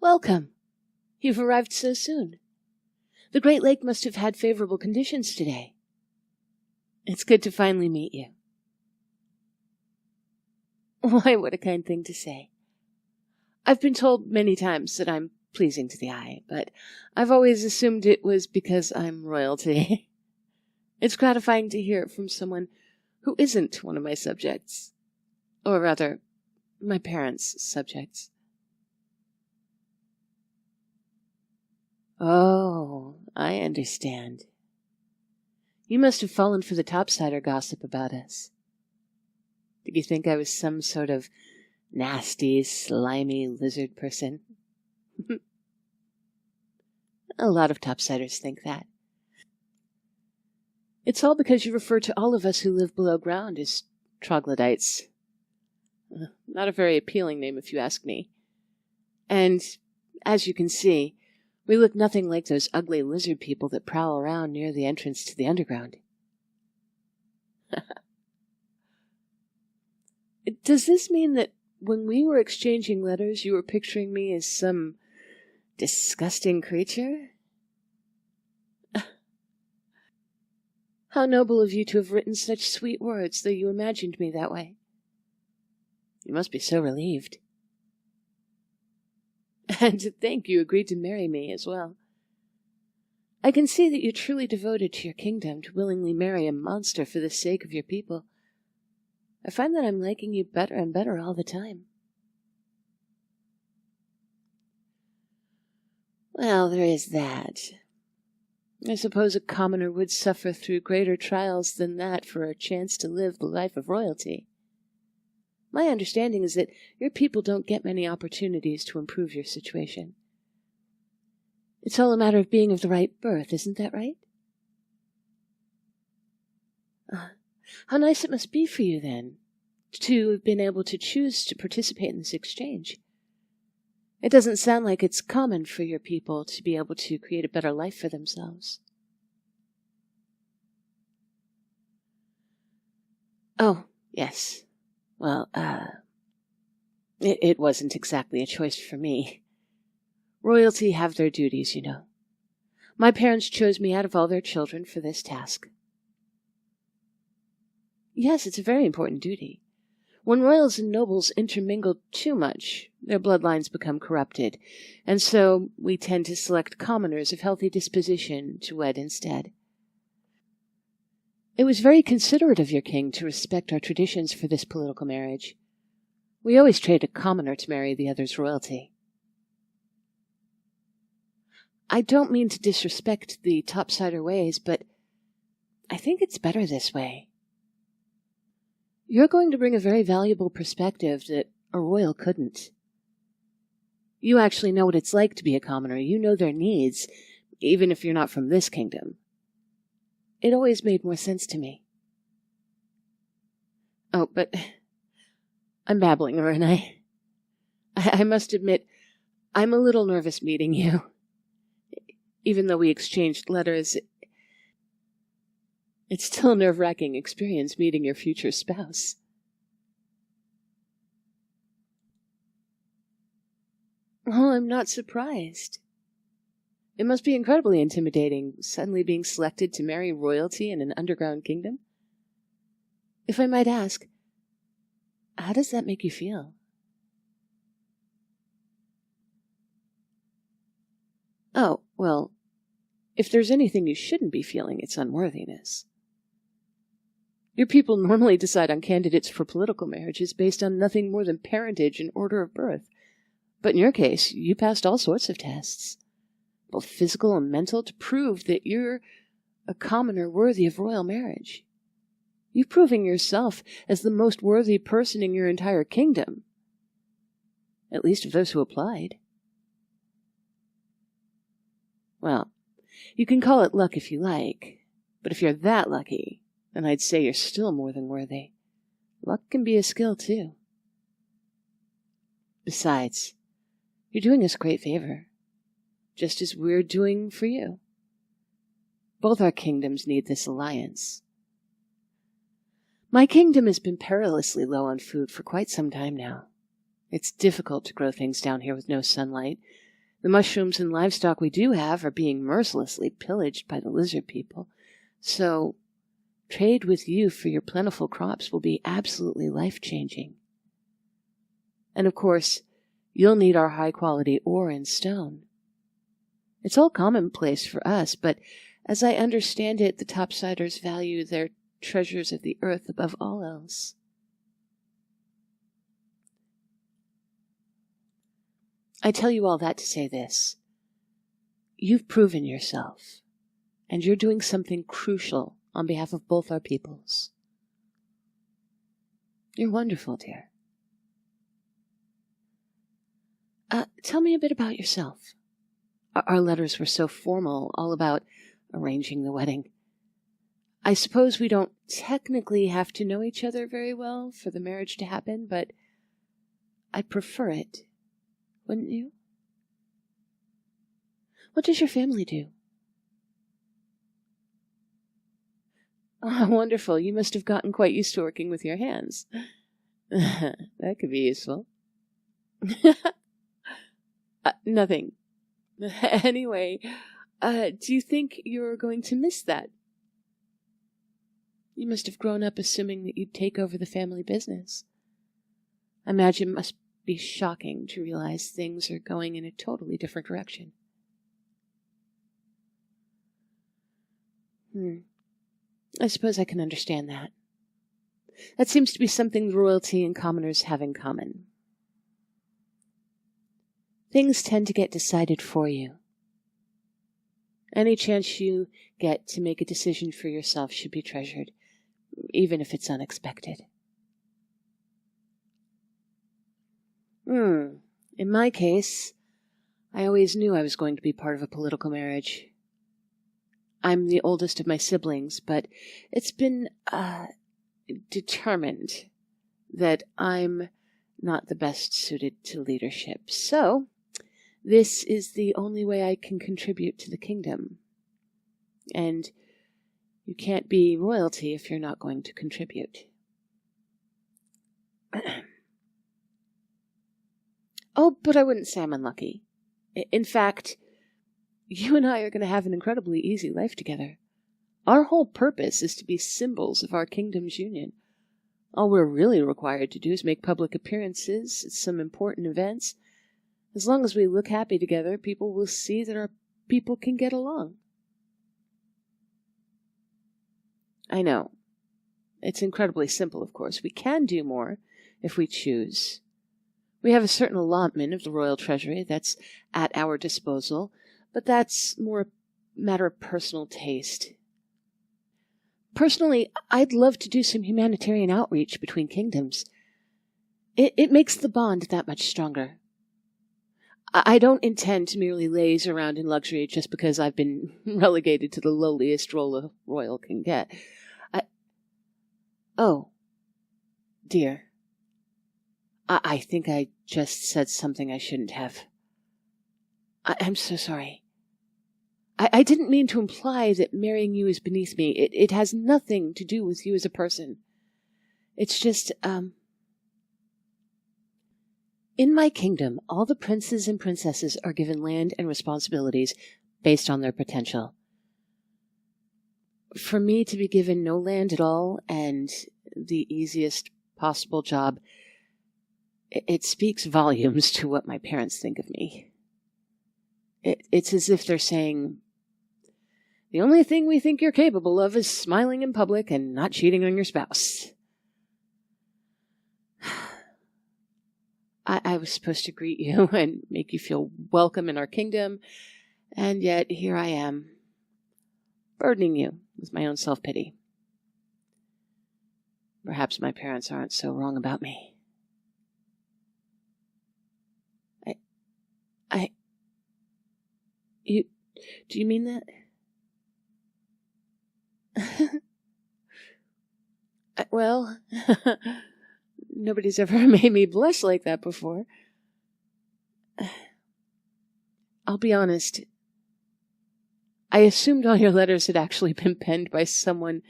Welcome. You've arrived so soon. The Great Lake must have had favorable conditions today. It's good to finally meet you. Why, what a kind thing to say. I've been told many times that I'm pleasing to the eye, but I've always assumed it was because I'm royalty. It's gratifying to hear it from someone who isn't one of my subjects. Or rather, my parents' subjects. Oh, I understand. You must have fallen for the Topsider gossip about us. Did you think I was some sort of nasty, slimy lizard person? A lot of Topsiders think that. It's all because you refer to all of us who live below ground as troglodytes. Not a very appealing name if you ask me. And, as you can see, we look nothing like those ugly lizard people that prowl around near the entrance to the underground. Does this mean that when we were exchanging letters, you were picturing me as some disgusting creature? How noble of you to have written such sweet words, though you imagined me that way. You must be so relieved. And to think you agreed to marry me as well. I can see that you're truly devoted to your kingdom, to willingly marry a monster for the sake of your people. I find that I'm liking you better and better all the time. Well, there is that. I suppose a commoner would suffer through greater trials than that for a chance to live the life of royalty. My understanding is that your people don't get many opportunities to improve your situation. It's all a matter of being of the right birth, isn't that right? How nice it must be for you, then, to have been able to choose to participate in this exchange. It doesn't sound like it's common for your people to be able to create a better life for themselves. Oh, yes. Well, it wasn't exactly a choice for me. Royalty have their duties, you know. My parents chose me out of all their children for this task. Yes, it's a very important duty. When royals and nobles intermingle too much, their bloodlines become corrupted, and so we tend to select commoners of healthy disposition to wed instead. It was very considerate of your king to respect our traditions for this political marriage. We always trade a commoner to marry the other's royalty. I don't mean to disrespect the Topsider ways, but I think it's better this way. You're going to bring a very valuable perspective that a royal couldn't. You actually know what it's like to be a commoner. You know their needs, even if you're not from this kingdom. It always made more sense to me. Oh, but I'm babbling, aren't I? I must admit, I'm a little nervous meeting you. Even though we exchanged letters, it's still a nerve-wracking experience meeting your future spouse. Oh, I'm not surprised. It must be incredibly intimidating, suddenly being selected to marry royalty in an underground kingdom. If I might ask, how does that make you feel? Oh, well, if there's anything you shouldn't be feeling, it's unworthiness. Your people normally decide on candidates for political marriages based on nothing more than parentage and order of birth. But in your case, you passed all sorts of tests, both physical and mental, to prove that you're a commoner worthy of royal marriage. You've proven yourself as the most worthy person in your entire kingdom, at least of those who applied. Well, you can call it luck if you like, but if you're that lucky, then I'd say you're still more than worthy. Luck can be a skill, too. Besides, you're doing us a great favor, just as we're doing for you. Both our kingdoms need this alliance. My kingdom has been perilously low on food for quite some time now. It's difficult to grow things down here with no sunlight, The mushrooms and livestock we do have are being mercilessly pillaged by the lizard people, so trade with you for your plentiful crops will be absolutely life-changing. And of course, you'll need our high-quality ore and stone. It's all commonplace for us, but as I understand it, the Topsiders value their treasures of the earth above all else. I tell you all that to say this. You've proven yourself, and you're doing something crucial on behalf of both our peoples. You're wonderful, dear. Tell me a bit about yourself. Our letters were so formal, all about arranging the wedding. I suppose we don't technically have to know each other very well for the marriage to happen, but I'd prefer it, wouldn't you? What does your family do? Oh, wonderful. You must have gotten quite used to working with your hands. That could be useful. Nothing. Anyway, do you think you're going to miss that? You must have grown up assuming that you'd take over the family business. I imagine it must be shocking to realize things are going in a totally different direction. I suppose I can understand that. That seems to be something the royalty and commoners have in common. Things tend to get decided for you. Any chance you get to make a decision for yourself should be treasured, even if it's unexpected. In my case, I always knew I was going to be part of a political marriage. I'm the oldest of my siblings, but it's been determined that I'm not the best suited to leadership. So, this is the only way I can contribute to the kingdom. And you can't be royalty if you're not going to contribute. Oh, but I wouldn't say I'm unlucky. In fact, you and I are going to have an incredibly easy life together. Our whole purpose is to be symbols of our kingdom's union. All we're really required to do is make public appearances at some important events. As long as we look happy together, people will see that our people can get along. I know. It's incredibly simple, of course. We can do more if we choose. We have a certain allotment of the royal treasury that's at our disposal, but that's more a matter of personal taste. Personally, I'd love to do some humanitarian outreach between kingdoms. It makes the bond that much stronger. I don't intend to merely laze around in luxury just because I've been relegated to the lowliest role a royal can get. Oh, dear. I think I just said something I shouldn't have. I'm so sorry. I didn't mean to imply that marrying you is beneath me. It has nothing to do with you as a person. It's just, in my kingdom, all the princes and princesses are given land and responsibilities based on their potential. For me to be given no land at all and the easiest possible job, it speaks volumes to what my parents think of me. It's as if they're saying, the only thing we think you're capable of is smiling in public and not cheating on your spouse. I was supposed to greet you and make you feel welcome in our kingdom, and yet here I am, burdening you with my own self-pity. Perhaps my parents aren't so wrong about me. Do you mean that? Well, nobody's ever made me blush like that before. I'll be honest. I assumed all your letters had actually been penned by someone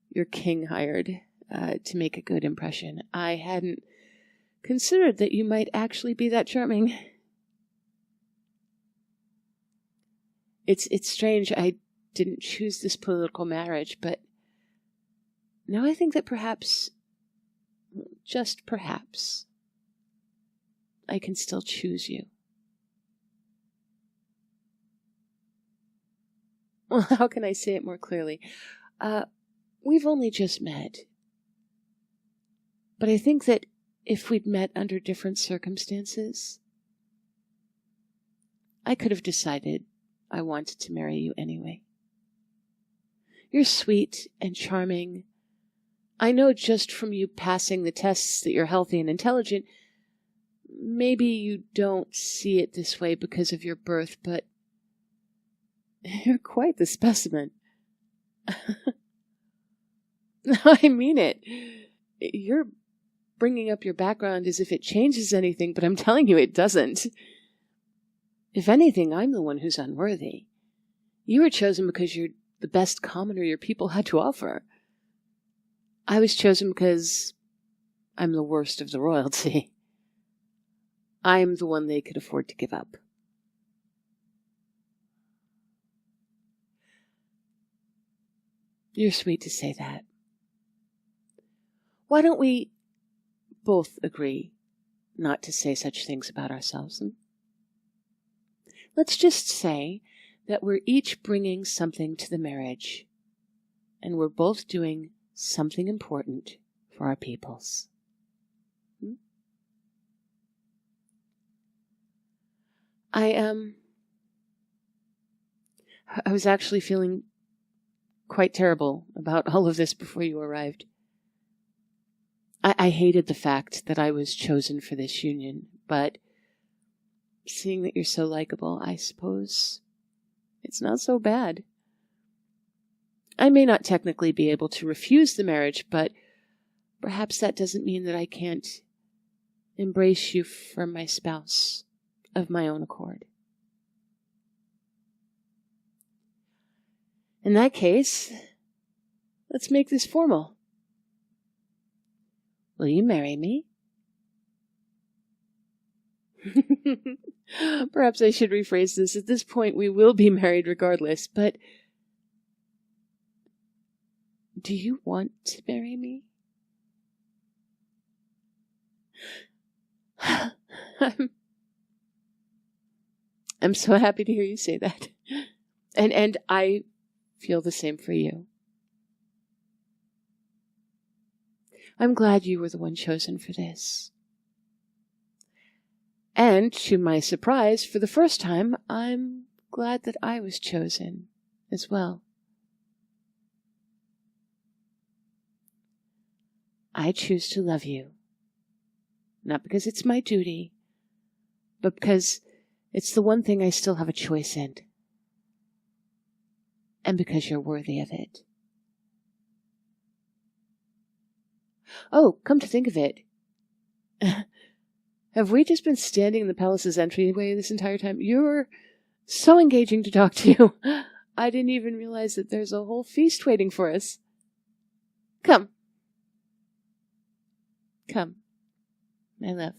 your king hired to make a good impression. I hadn't considered that you might actually be that charming. It's strange. I didn't choose this political marriage, but now I think that perhaps, just perhaps, I can still choose you. Well, how can I say it more clearly? We've only just met. But I think that if we'd met under different circumstances, I could have decided I wanted to marry you anyway. You're sweet and charming. I know just from you passing the tests that you're healthy and intelligent. Maybe you don't see it this way because of your birth, but you're quite the specimen. I mean it. You're bringing up your background as if it changes anything, but I'm telling you it doesn't. If anything, I'm the one who's unworthy. You were chosen because you're the best commoner your people had to offer. I was chosen because I'm the worst of the royalty. I'm the one they could afford to give up. You're sweet to say that. Why don't we both agree not to say such things about ourselves? Let's just say that we're each bringing something to the marriage, and we're both doing something important for our peoples. I was actually feeling quite terrible about all of this before you arrived. I hated the fact that I was chosen for this union, but seeing that you're so likable, I suppose it's not so bad. I may not technically be able to refuse the marriage, but perhaps that doesn't mean that I can't embrace you for my spouse of my own accord. In that case, let's make this formal. Will you marry me? Perhaps I should rephrase this. At this point, we will be married regardless, but do you want to marry me? I'm so happy to hear you say that. And I feel the same for you. I'm glad you were the one chosen for this. And to my surprise, for the first time, I'm glad that I was chosen as well. I choose to love you, not because it's my duty, but because it's the one thing I still have a choice in, and because you're worthy of it. Oh, come to think of it, have we just been standing in the palace's entryway this entire time? You're so engaging to talk to. I didn't even realize that there's a whole feast waiting for us. Come. Come, my love.